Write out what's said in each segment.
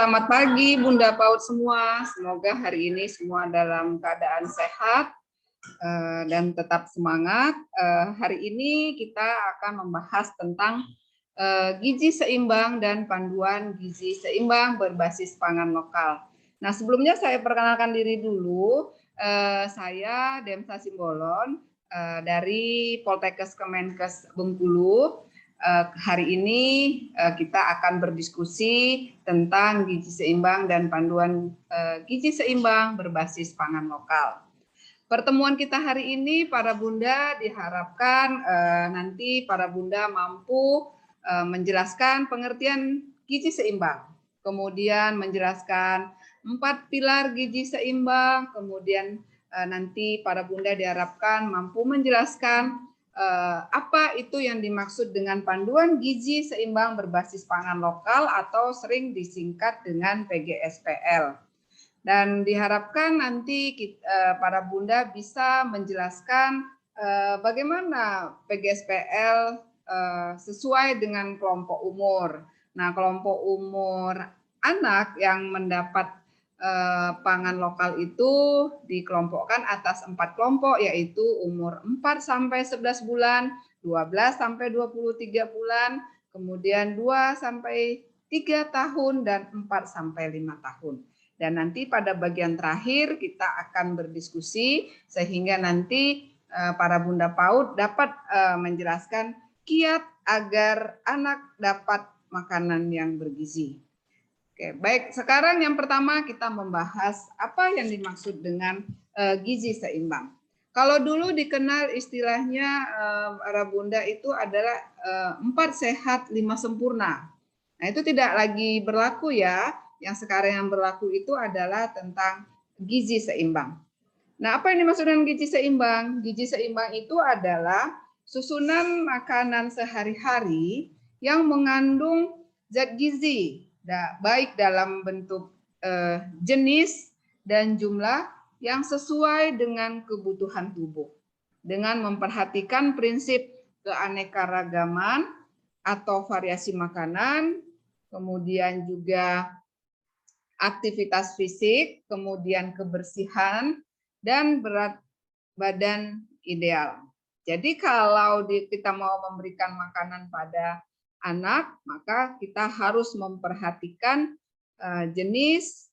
Selamat pagi Bunda PAUD semua. Semoga hari ini semua dalam keadaan sehat dan tetap semangat. Hari ini kita akan membahas tentang gizi seimbang dan panduan gizi seimbang berbasis pangan lokal. Nah, sebelumnya saya perkenalkan diri dulu. Saya Demsa Simbolon dari Poltekkes Kemenkes Bengkulu. Hari ini kita akan berdiskusi tentang gizi seimbang dan panduan gizi seimbang berbasis pangan lokal. Pertemuan kita hari ini, para Bunda, diharapkan nanti para Bunda mampu menjelaskan pengertian gizi seimbang, kemudian menjelaskan 4 pilar gizi seimbang, kemudian nanti para Bunda diharapkan mampu menjelaskan apa itu yang dimaksud dengan panduan gizi seimbang berbasis pangan lokal atau sering disingkat dengan PGSPL. Dan diharapkan nanti para Bunda bisa menjelaskan bagaimana PGSPL sesuai dengan kelompok umur. Nah, kelompok umur anak yang mendapat pangan lokal itu dikelompokkan atas 4 kelompok, yaitu umur 4 sampai 11 bulan, 12 sampai 23 bulan, kemudian 2 sampai 3 tahun, dan 4 sampai 5 tahun. Dan nanti pada bagian terakhir kita akan berdiskusi sehingga nanti para Bunda PAUD dapat menjelaskan kiat agar anak dapat makanan yang bergizi. Oke, baik. Sekarang yang pertama kita membahas apa yang dimaksud dengan gizi seimbang. Kalau dulu dikenal istilahnya para Bunda itu adalah 4 sehat 5 sempurna. Nah, itu tidak lagi berlaku ya. Yang sekarang yang berlaku itu adalah tentang gizi seimbang. Nah, apa yang dimaksud dengan gizi seimbang? Gizi seimbang itu adalah susunan makanan sehari-hari yang mengandung zat gizi, baik dalam bentuk jenis dan jumlah yang sesuai dengan kebutuhan tubuh, dengan memperhatikan prinsip keanekaragaman atau variasi makanan, kemudian juga aktivitas fisik, kemudian kebersihan, dan berat badan ideal. Jadi kalau kita mau memberikan makanan pada anak, maka kita harus memperhatikan jenis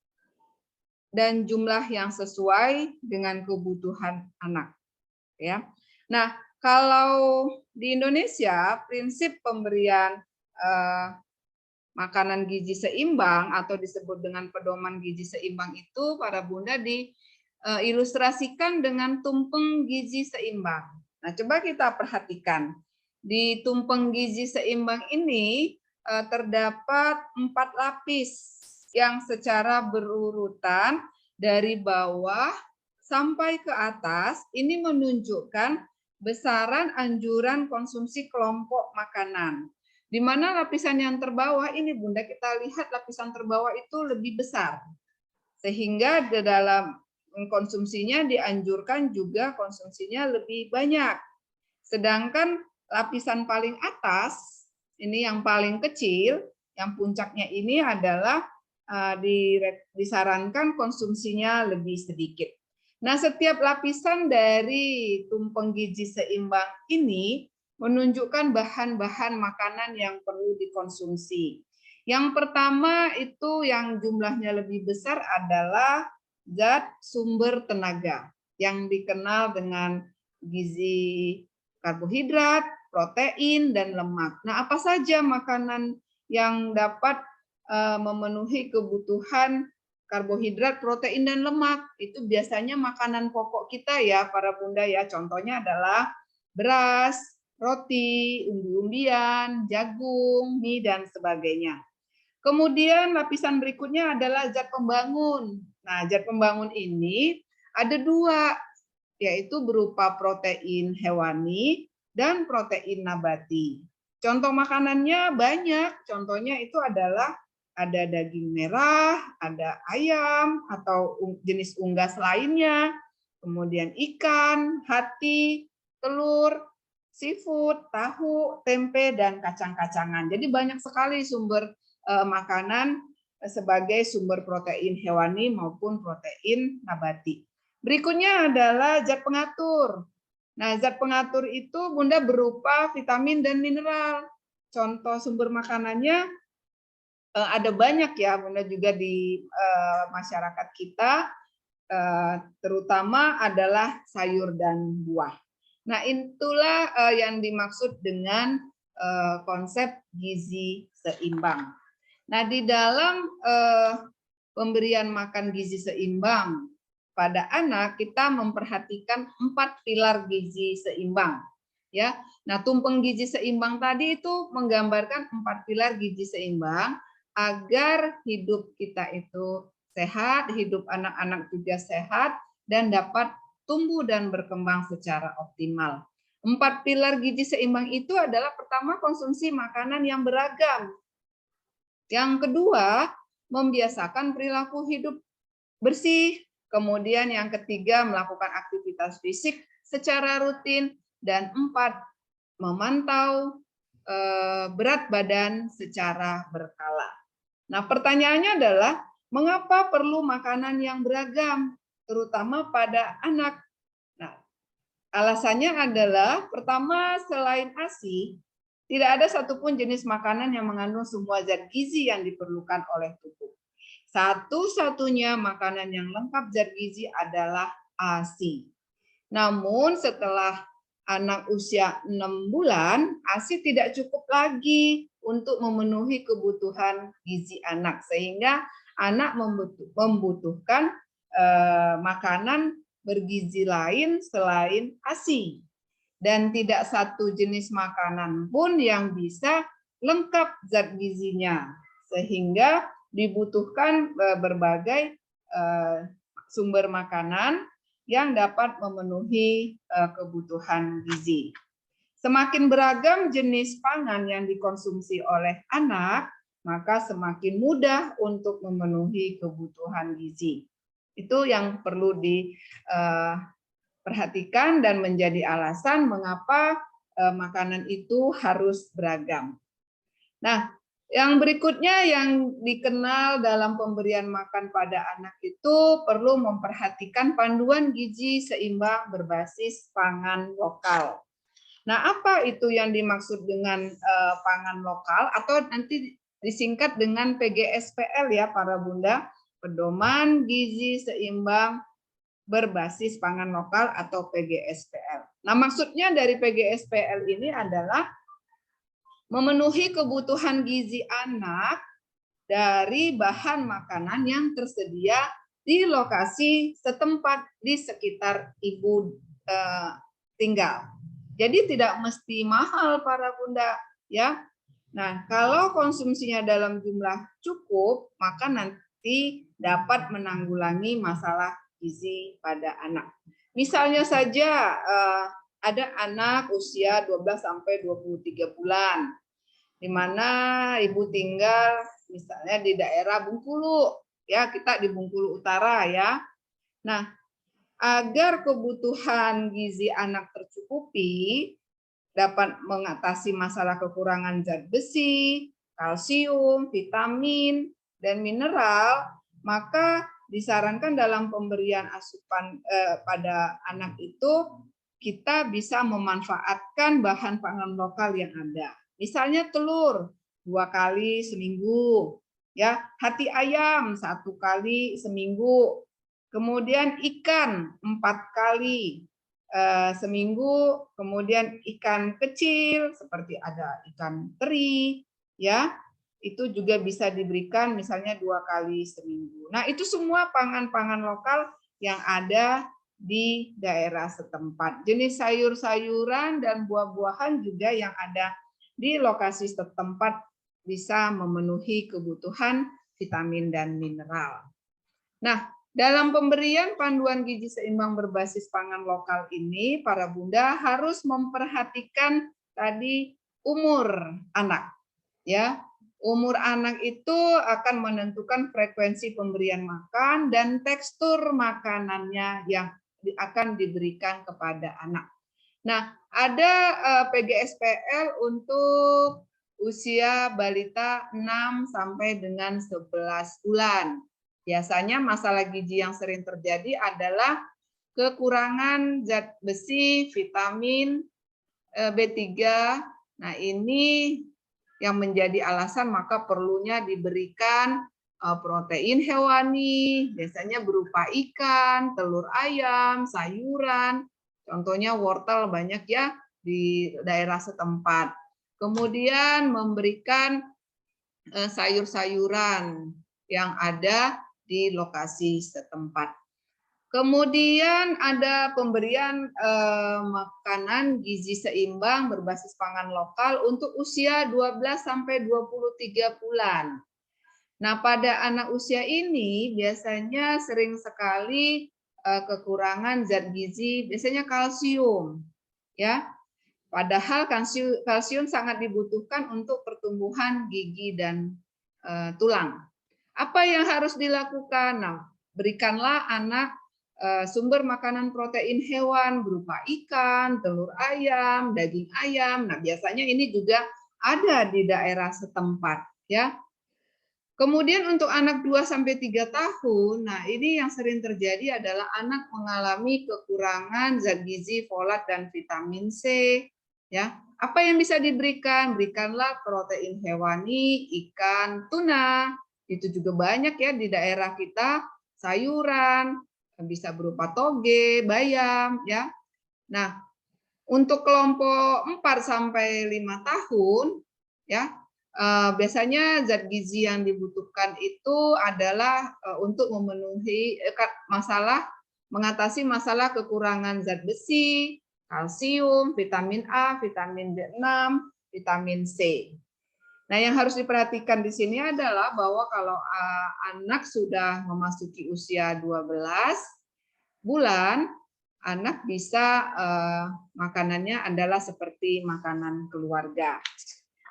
dan jumlah yang sesuai dengan kebutuhan anak. Ya. Nah, kalau di Indonesia prinsip pemberian makanan gizi seimbang atau disebut dengan pedoman gizi seimbang itu para Bunda diilustrasikan dengan tumpeng gizi seimbang. Nah, coba kita perhatikan. Di tumpeng gizi seimbang ini terdapat 4 lapis yang secara berurutan dari bawah sampai ke atas. Ini menunjukkan besaran anjuran konsumsi kelompok makanan. Di mana lapisan yang terbawah ini Bunda, kita lihat lapisan terbawah itu lebih besar. Sehingga di dalam konsumsinya dianjurkan juga konsumsinya lebih banyak. Sedangkan lapisan paling atas, ini yang paling kecil, yang puncaknya ini adalah disarankan konsumsinya lebih sedikit. Nah, setiap lapisan dari tumpeng gizi seimbang ini menunjukkan bahan-bahan makanan yang perlu dikonsumsi. Yang pertama itu yang jumlahnya lebih besar adalah zat sumber tenaga yang dikenal dengan gizi karbohidrat, protein, dan lemak. Nah, apa saja makanan yang dapat memenuhi kebutuhan karbohidrat, protein, dan lemak? Itu biasanya makanan pokok kita ya, para Bunda ya. Contohnya adalah beras, roti, umbi-umbian, jagung, mie, dan sebagainya. Kemudian lapisan berikutnya adalah zat pembangun. Nah, zat pembangun ini ada 2, yaitu berupa protein hewani dan protein nabati. Contoh makanannya banyak, contohnya itu adalah ada daging merah, ada ayam atau jenis unggas lainnya, kemudian ikan, hati, telur, seafood, tahu, tempe, dan kacang-kacangan. Jadi banyak sekali sumber makanan sebagai sumber protein hewani maupun protein nabati. Berikutnya adalah zat pengatur. Nah, zat pengatur itu Bunda berupa vitamin dan mineral. Contoh sumber makanannya ada banyak ya Bunda, juga di masyarakat kita, terutama adalah sayur dan buah. Nah, itulah yang dimaksud dengan konsep gizi seimbang. Nah, di dalam pemberian makan gizi seimbang pada anak, kita memperhatikan 4 pilar gizi seimbang. Ya, nah tumpeng gizi seimbang tadi itu menggambarkan 4 pilar gizi seimbang agar hidup kita itu sehat, hidup anak-anak juga sehat, dan dapat tumbuh dan berkembang secara optimal. 4 pilar gizi seimbang itu adalah pertama, konsumsi makanan yang beragam. Yang kedua, membiasakan perilaku hidup bersih. Kemudian yang ketiga, melakukan aktivitas fisik secara rutin. Dan 4, memantau berat badan secara berkala. Nah, pertanyaannya adalah, mengapa perlu makanan yang beragam, terutama pada anak? Nah, alasannya adalah, pertama, selain ASI, tidak ada satupun jenis makanan yang mengandung semua zat gizi yang diperlukan oleh tubuh. Satu-satunya makanan yang lengkap zat gizi adalah ASI. Namun setelah anak usia 6 bulan, ASI tidak cukup lagi untuk memenuhi kebutuhan gizi anak, sehingga anak membutuhkan makanan bergizi lain selain ASI. Dan tidak satu jenis makanan pun yang bisa lengkap zat gizinya, sehingga dibutuhkan berbagai sumber makanan yang dapat memenuhi kebutuhan gizi. Semakin beragam jenis pangan yang dikonsumsi oleh anak, maka semakin mudah untuk memenuhi kebutuhan gizi. Itu yang perlu diperhatikan dan menjadi alasan mengapa makanan itu harus beragam. Nah, yang berikutnya yang dikenal dalam pemberian makan pada anak itu perlu memperhatikan panduan gizi seimbang berbasis pangan lokal. Nah, apa itu yang dimaksud dengan pangan lokal, atau nanti disingkat dengan PGSPL ya para Bunda, pedoman gizi seimbang berbasis pangan lokal atau PGSPL. Nah, maksudnya dari PGSPL ini adalah memenuhi kebutuhan gizi anak dari bahan makanan yang tersedia di lokasi setempat di sekitar ibu tinggal. Jadi tidak mesti mahal para Bunda ya. Nah, kalau konsumsinya dalam jumlah cukup, maka nanti dapat menanggulangi masalah gizi pada anak. Misalnya saja ada anak usia 12 sampai 23 bulan, di mana ibu tinggal misalnya di daerah Bengkulu, ya kita di Bengkulu Utara ya. Nah, agar kebutuhan gizi anak tercukupi, dapat mengatasi masalah kekurangan zat besi, kalsium, vitamin, dan mineral, maka disarankan dalam pemberian asupan pada anak itu kita bisa memanfaatkan bahan pangan lokal yang ada. Misalnya telur 2 kali seminggu, ya, hati ayam 1 kali seminggu, kemudian ikan 4 kali seminggu, kemudian ikan kecil seperti ada ikan teri, ya, itu juga bisa diberikan misalnya 2 kali seminggu. Nah, itu semua pangan-pangan lokal yang ada di daerah setempat. Jenis sayur-sayuran dan buah-buahan juga yang ada di lokasi setempat bisa memenuhi kebutuhan vitamin dan mineral. Nah, dalam pemberian panduan gizi seimbang berbasis pangan lokal ini, para Bunda harus memperhatikan tadi umur anak. Ya, umur anak itu akan menentukan frekuensi pemberian makan dan tekstur makanannya yang akan diberikan kepada anak. Nah, ada PGSPL untuk usia balita 6 sampai dengan 11 bulan. Biasanya masalah gizi yang sering terjadi adalah kekurangan zat besi, vitamin B3. Nah, ini yang menjadi alasan maka perlunya diberikan protein hewani, biasanya berupa ikan, telur ayam, sayuran. Contohnya wortel banyak ya di daerah setempat. Kemudian memberikan sayur-sayuran yang ada di lokasi setempat. Kemudian ada pemberian makanan gizi seimbang berbasis pangan lokal untuk usia 12 sampai 23 bulan. Nah, pada anak usia ini biasanya sering sekali kekurangan zat gizi, biasanya kalsium, ya. Padahal kalsium sangat dibutuhkan untuk pertumbuhan gigi dan tulang. Apa yang harus dilakukan? Nah, berikanlah anak sumber makanan protein hewan berupa ikan, telur ayam, daging ayam. Nah, biasanya ini juga ada di daerah setempat, ya. Kemudian untuk anak 2 sampai 3 tahun, nah ini yang sering terjadi adalah anak mengalami kekurangan zat gizi, folat dan vitamin C, ya. Apa yang bisa diberikan? Berikanlah protein hewani, ikan, tuna. Itu juga banyak ya di daerah kita, sayuran, bisa berupa toge, bayam, ya. Nah, untuk kelompok 4 sampai 5 tahun, ya, biasanya zat gizi yang dibutuhkan itu adalah untuk memenuhi mengatasi masalah kekurangan zat besi, kalsium, vitamin A, vitamin B6, vitamin C. Nah, yang harus diperhatikan di sini adalah bahwa kalau anak sudah memasuki usia 12 bulan, anak bisa makanannya adalah seperti makanan keluarga.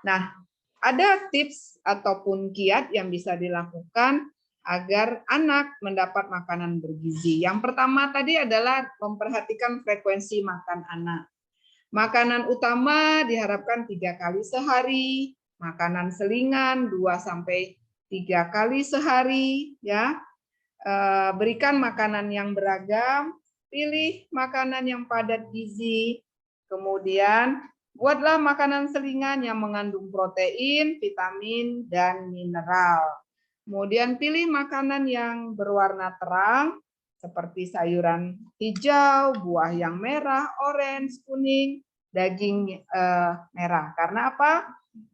Nah, ada tips ataupun kiat yang bisa dilakukan agar anak mendapat makanan bergizi. Yang pertama tadi adalah memperhatikan frekuensi makan anak. Makanan utama diharapkan 3 kali sehari, makanan selingan 2 sampai 3 kali sehari, ya. Berikan makanan yang beragam, pilih makanan yang padat gizi, kemudian buatlah makanan selingan yang mengandung protein, vitamin, dan mineral. Kemudian pilih makanan yang berwarna terang, seperti sayuran hijau, buah yang merah, orange, kuning, daging merah. Karena apa?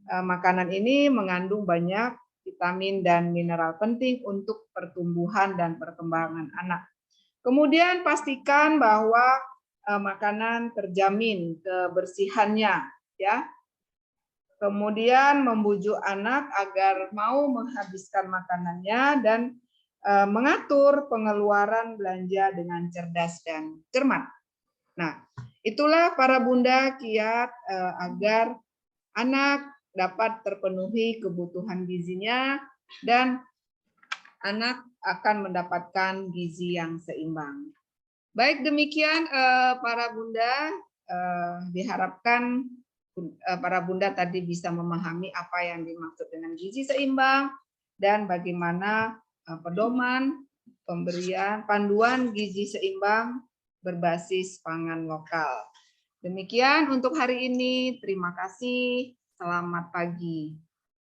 Makanan ini mengandung banyak vitamin dan mineral penting untuk pertumbuhan dan perkembangan anak. Kemudian pastikan bahwa makanan terjamin kebersihannya, ya. Kemudian membujuk anak agar mau menghabiskan makanannya dan mengatur pengeluaran belanja dengan cerdas dan cermat. Nah, itulah para bunda kiat agar anak dapat terpenuhi kebutuhan gizinya dan anak akan mendapatkan gizi yang seimbang. Baik, demikian para bunda, diharapkan para bunda tadi bisa memahami apa yang dimaksud dengan gizi seimbang dan bagaimana pedoman pemberian panduan gizi seimbang berbasis pangan lokal. Demikian untuk hari ini. Terima kasih. Selamat pagi.